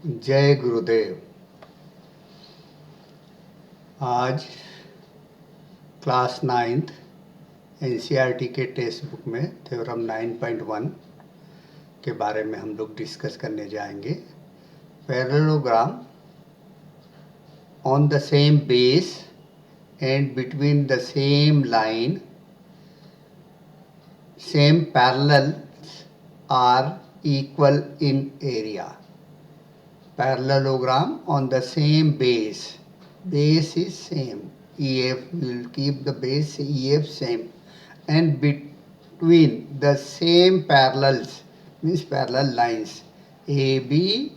जय गुरुदेव। आज क्लास 9th एनसीईआरटी के टेक्स्ट बुक में थ्योरम 9.1 के बारे में हम लोग डिस्कस करने जाएंगे। Parallelogram on the same base and between the same line same parallels are equal in area. Parallelogram on the same base. Base is same. EF will keep the base EF same. And between the same parallels means parallel lines AB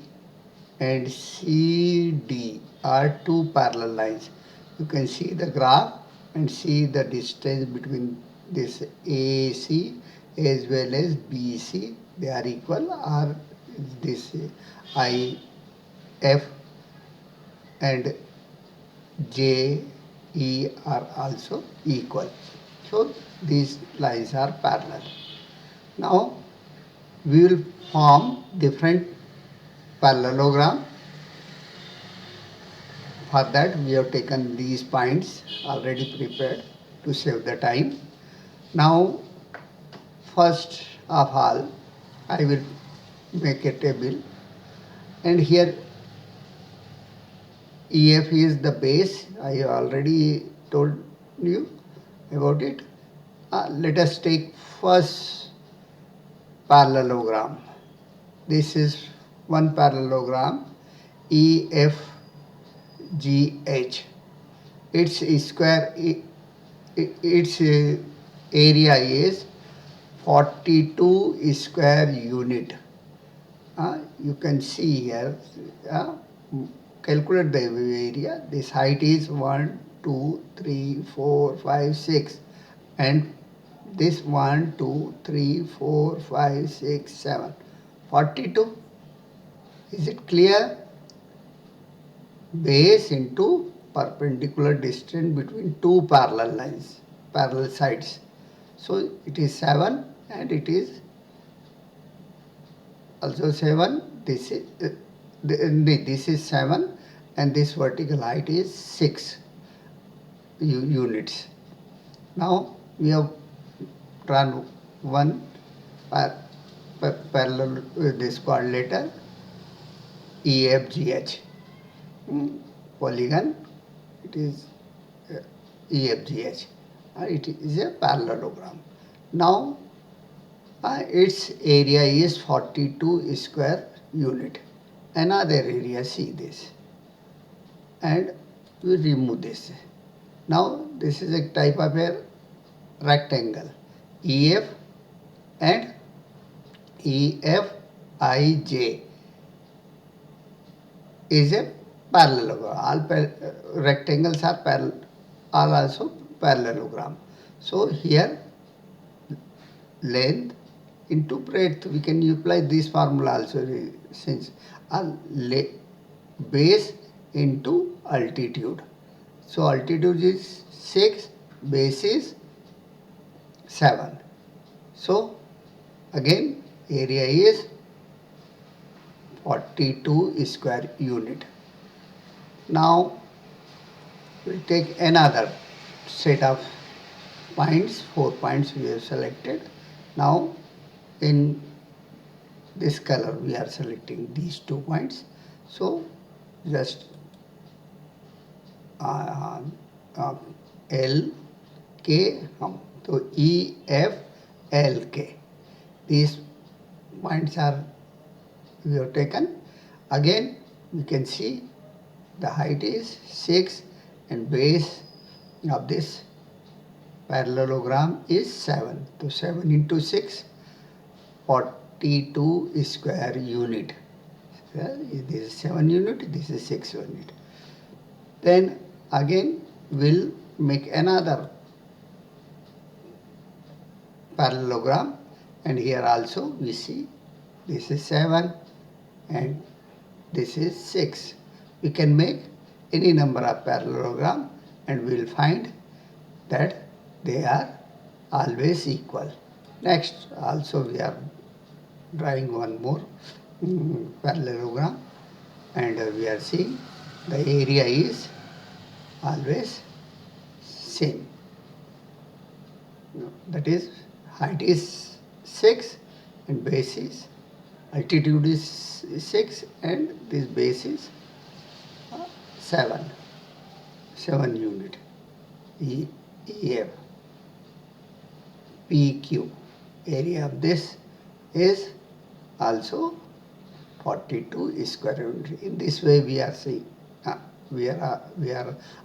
and CD are two parallel lines. You can see the graph and see the distance between this AC as well as BC. They are equal, or this IF and JE are also equal. So these lines are parallel. Now we will form different parallelogram. For that we have taken these points already prepared to save the time. Now first of all I will make a table, and here EF is the base. I already told you about it. Let us take first parallelogram. This is one parallelogram EFGH. Its square, its area is 42 square unit. You can see here, calculate the area. This height is 1, 2, 3, 4, 5, 6, and this 1, 2, 3, 4, 5, 6, 7, 42. Is it clear? Base into perpendicular distance between two parallel lines, parallel sides. So it is 7 and it is also 7. This is 7 and this vertical height is 6 units. Now we have drawn one parallel with this called letter EFGH. Polygon, it is EFGH. It is a parallelogram. Now its area is 42 square unit. Another area, see this, and we remove this. Now this is a type of a rectangle. EF and EFIJ is a parallelogram. All rectangles are parallel, are also parallelogram. So here length into breadth, we can apply this formula also, since base into altitude. So altitude is 6, base is 7. So again area is 42 square unit. Now we'll take another set of points, 4 points we have selected. Now in this color we are selecting these 2 points. So just L, K, so E, F, L, K. These points are we have taken. Again we can see the height is 6 and base of this parallelogram is 7. So 7 into 6, 42 square unit. This is 7 unit, this is 6 unit. Then again we'll make another parallelogram, and here also we see this is 7 and this is 6. We can make any number of parallelogram and we will find that they are always equal. Next also we are drawing one more parallelogram. and we are seeing the area is always same. That is, height is 6 and base is, altitude is 6 and this base is 7 unit. EF PQ, area of this is also 42 square unit. In this way we are seeing, we are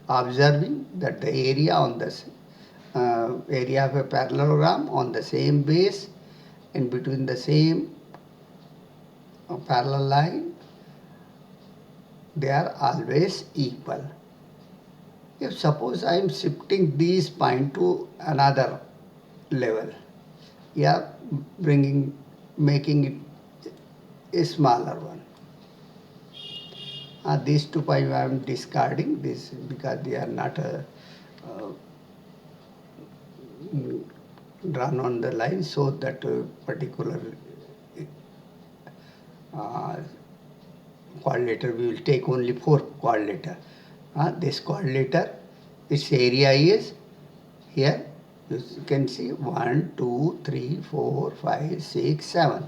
observing that the area on the area of a parallelogram on the same base and between the same parallel line, they are always equal. If suppose I am shifting these point to another level, yeah, making it a smaller one. These 2 pi I am discarding this because they are not drawn on the line, so that particular quadrilateral we will take only 4 quadrilateral. This quadrilateral, its area is here. You can see 1, 2, 3, 4, 5, 6, 7.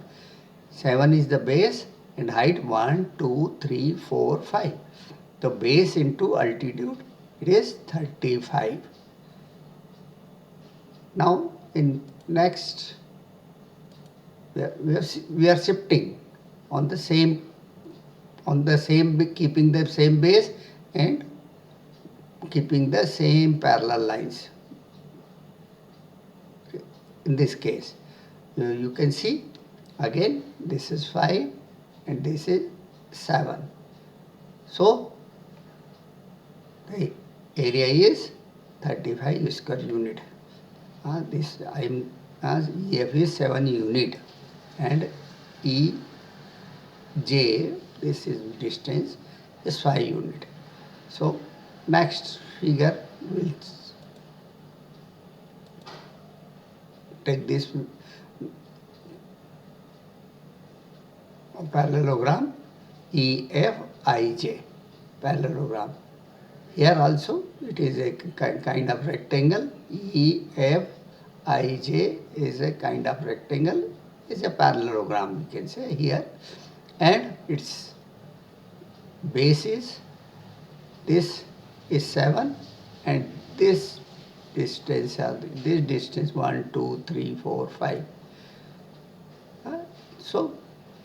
7 is the base and height 1, 2, 3, 4, 5. The base into altitude, it is 35. Now in next, we are shifting on the same keeping the same base and keeping the same parallel lines. In this case, you can see again this is 5 and this is 7. So the area is 35 square unit. This EF is 7 unit and EJ, this is distance, is 5 unit. So next figure will take this parallelogram EFIJ parallelogram. Here also it is a kind of rectangle. EFIJ is a kind of rectangle, is a parallelogram, we can say here, and its base is, this is 7 and this distance 1, 2, 3, 4, 5. So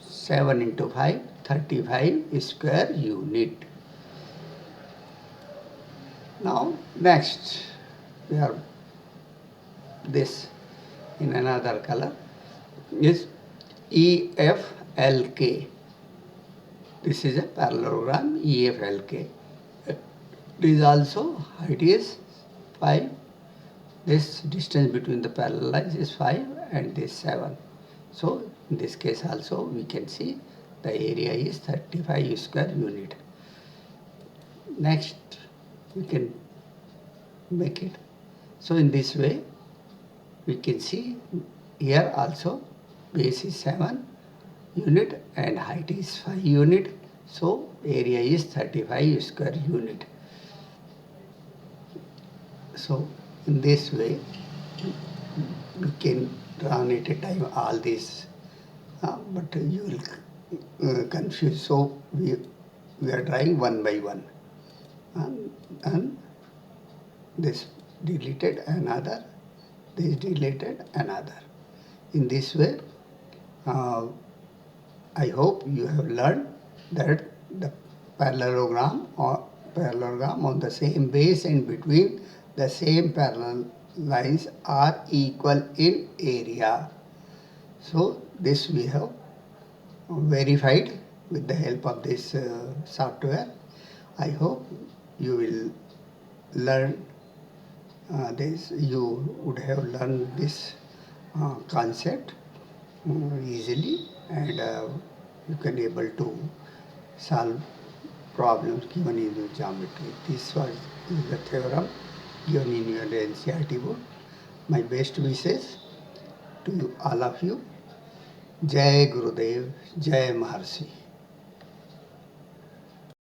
7 into 5, 35 square unit. Now next we have this in another color is EFLK. This is a parallelogram EFLK. This also height is 5. This distance between the parallel lines is 5 and this 7. So in this case also we can see the area is 35 square unit. Next we can make it. So in this way we can see here also base is 7 unit and height is 5 unit. So area is 35 square unit. So in this way we can draw at a time all these, but you will confuse. So we are drawing one by one, and this deleted another, this deleted another. In this way, I hope you have learned that the parallelogram on the same base and between the same parallel lines are equal in area. So this we have verified with the help of this software. I hope you will learn this. You would have learned this concept easily, and you can able to solve problems given in the geometry. This was the theorem given in your NCERT book. My best wishes to you, all of you. Jai Gurudev, Jai Maharshi.